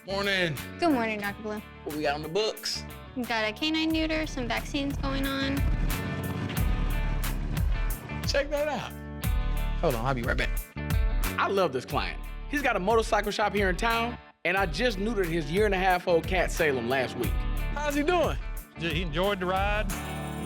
Morning. Good morning, Dr. Blue. What we got on the books? We've got a canine neuter, some vaccines going on. Check that out. Hold on, I'll be right back. I love this client. He's got a motorcycle shop here in town, and I just neutered his 1.5-year-old cat Salem last week. How's he doing? He enjoyed the ride,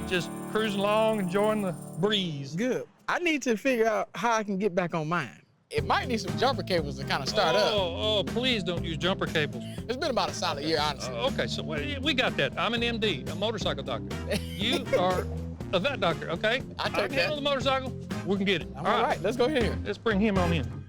just cruising along, enjoying the breeze. Good. I need to figure out how I can get back on mine. It might need some jumper cables to kind of start up. Oh, please don't use jumper cables. It's been about a solid year, honestly. Okay, so we got that. I'm an MD, a motorcycle doctor. You are a vet doctor, okay? I can handle the motorcycle. We can get it. All right, let's go here. Let's bring him on in.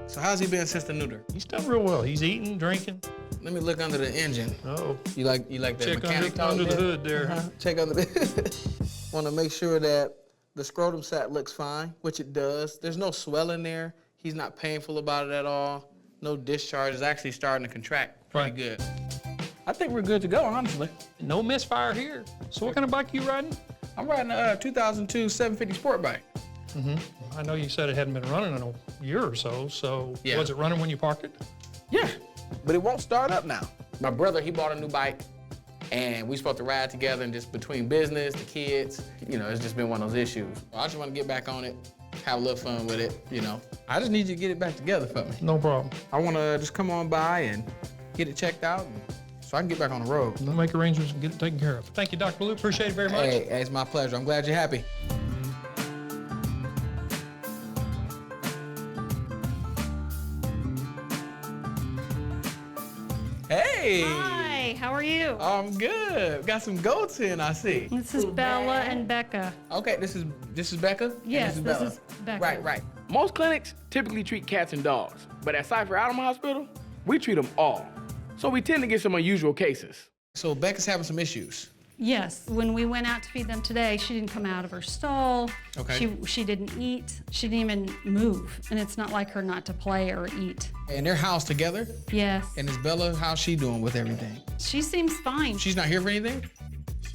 So how's he been since the neuter? He's done real well. He's eating, drinking. Let me look under the engine. Oh. You like that Check mechanic under the hood there. Check under the hood. Want to make sure that the scrotum sac looks fine, which it does. There's no swelling there. He's not painful about it at all. No discharge. It's actually starting to contract pretty good. I think we're good to go, honestly. No misfire here. So what kind of bike are you riding? I'm riding a 2002 750 sport bike. I know you said it hadn't been running in a year or so, Yeah. Was it running when you parked it? Yeah, but it won't start up now. My brother, he bought a new bike, and we supposed to ride together, and just between business, the kids, it's just been one of those issues. I just want to get back on it, have a little fun with it, I just need you to get it back together for me. No problem. I want to just come on by and get it checked out so I can get back on the road. We'll make arrangements and get it taken care of. Thank you, Dr. Blue. Appreciate it very much. Hey, it's my pleasure. I'm glad you're happy. Hey! Hi, how are you? I'm good. Got some goats in, I see. This is Bella and Bekka. Okay, this is Bekka? Yes, and this Bella. is Bekka. Right. Most clinics typically treat cats and dogs, but at Cypher Animal Hospital, we treat them all. So we tend to get some unusual cases. So Becca's having some issues. Yes, when we went out to feed them today, she didn't come out of her stall. Okay. She didn't eat. She didn't even move. And it's not like her not to play or eat. And they're housed together? Yes. And is Bella, how's she doing with everything? She seems fine. She's not here for anything?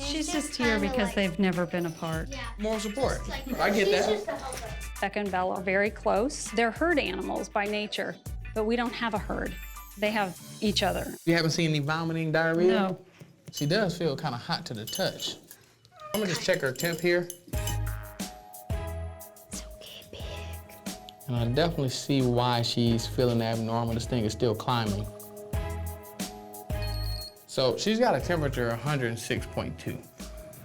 She's just here because they've never been apart. Yeah. Moral support. I get that. Bekka and Bella are very close. They're herd animals by nature, but we don't have a herd. They have each other. You haven't seen any vomiting, diarrhea? No. She does feel kind of hot to the touch. I'm gonna just check her temp here. It's okay, big. And I definitely see why she's feeling abnormal. This thing is still climbing. So she's got a temperature of 106.2.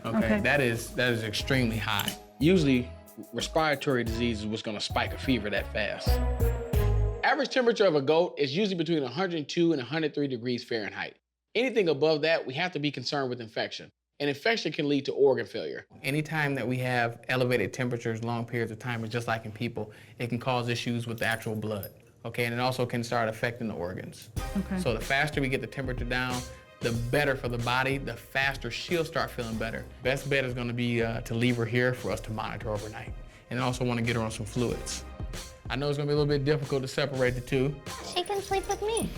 Okay. That is extremely high. Usually, respiratory disease is what's gonna spike a fever that fast. Average temperature of a goat is usually between 102 and 103 degrees Fahrenheit. Anything above that, we have to be concerned with infection. And infection can lead to organ failure. Anytime that we have elevated temperatures, long periods of time, just like in people, it can cause issues with the actual blood, okay? And it also can start affecting the organs. Okay. So the faster we get the temperature down, the better for the body, the faster she'll start feeling better. Best bet is gonna be to leave her here for us to monitor overnight. And also wanna get her on some fluids. I know it's gonna be a little bit difficult to separate the two. She can sleep with me.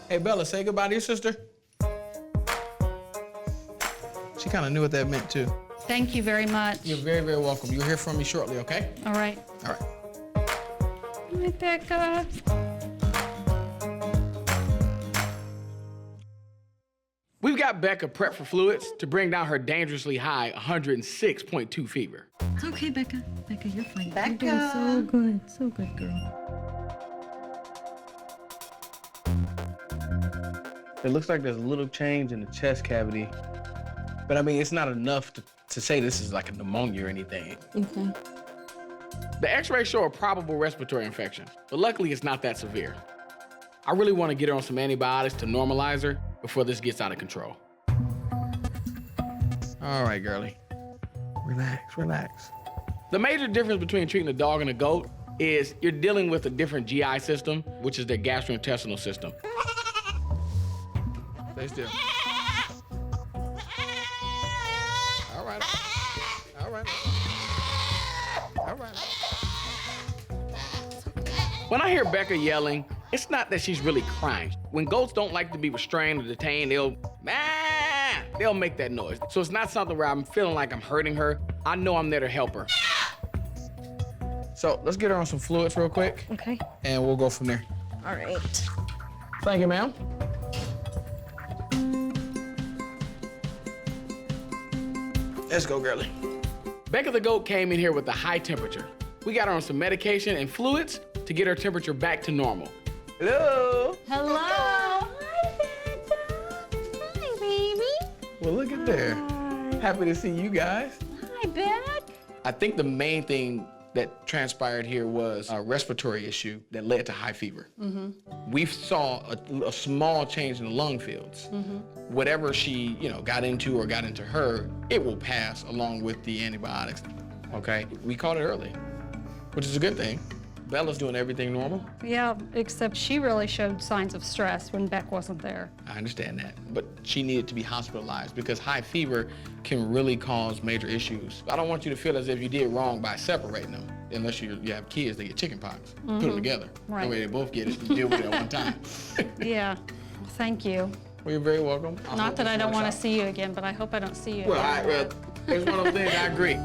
Hey, Bella, say goodbye to your sister. She kind of knew what that meant, too. Thank you very much. You're very, very welcome. You'll hear from me shortly, okay? All right. All right. Hi, Bekka. We've got Bekka prepped for fluids to bring down her dangerously high 106.2 fever. It's okay, Bekka. Bekka, you're fine. Bekka. You're doing so good. So good, girl. It looks like there's a little change in the chest cavity. But I mean, it's not enough to say this is like a pneumonia or anything. Okay. The x-rays show a probable respiratory infection, but luckily it's not that severe. I really want to get her on some antibiotics to normalize her before this gets out of control. All right, girlie. Relax. The major difference between treating a dog and a goat is you're dealing with a different GI system, which is their gastrointestinal system. Stay still. All right. When I hear Bekka yelling, it's not that she's really crying. When goats don't like to be restrained or detained, they'll make that noise. So it's not something where I'm feeling like I'm hurting her. I know I'm there to help her. So let's get her on some fluids real quick, Okay. and we'll go from there. All right. Thank you, ma'am. Let's go, girlie. Bekka the goat came in here with a high temperature. We got her on some medication and fluids to get her temperature back to normal. Hello. Hello. Hi, Bekka. Hi, baby. Well, look at there. Happy to see you guys. Hi, Beck. I think the main thing that transpired here was a respiratory issue that led to high fever. We saw a small change in the lung fields. Whatever she, got into her, it will pass along with the antibiotics, okay? We caught it early, which is a good thing. Bella's doing everything normal. Yeah, except she really showed signs of stress when Beck wasn't there. I understand that, but she needed to be hospitalized because high fever can really cause major issues. I don't want you to feel as if you did wrong by separating them, unless you have kids that get chickenpox. Put them together. Right. That way they both get it and deal with it at one time. Yeah, thank you. Well, you're very welcome. Not that I don't want to see you again, but I hope I don't see you again. Well, it's one of those things, I agree.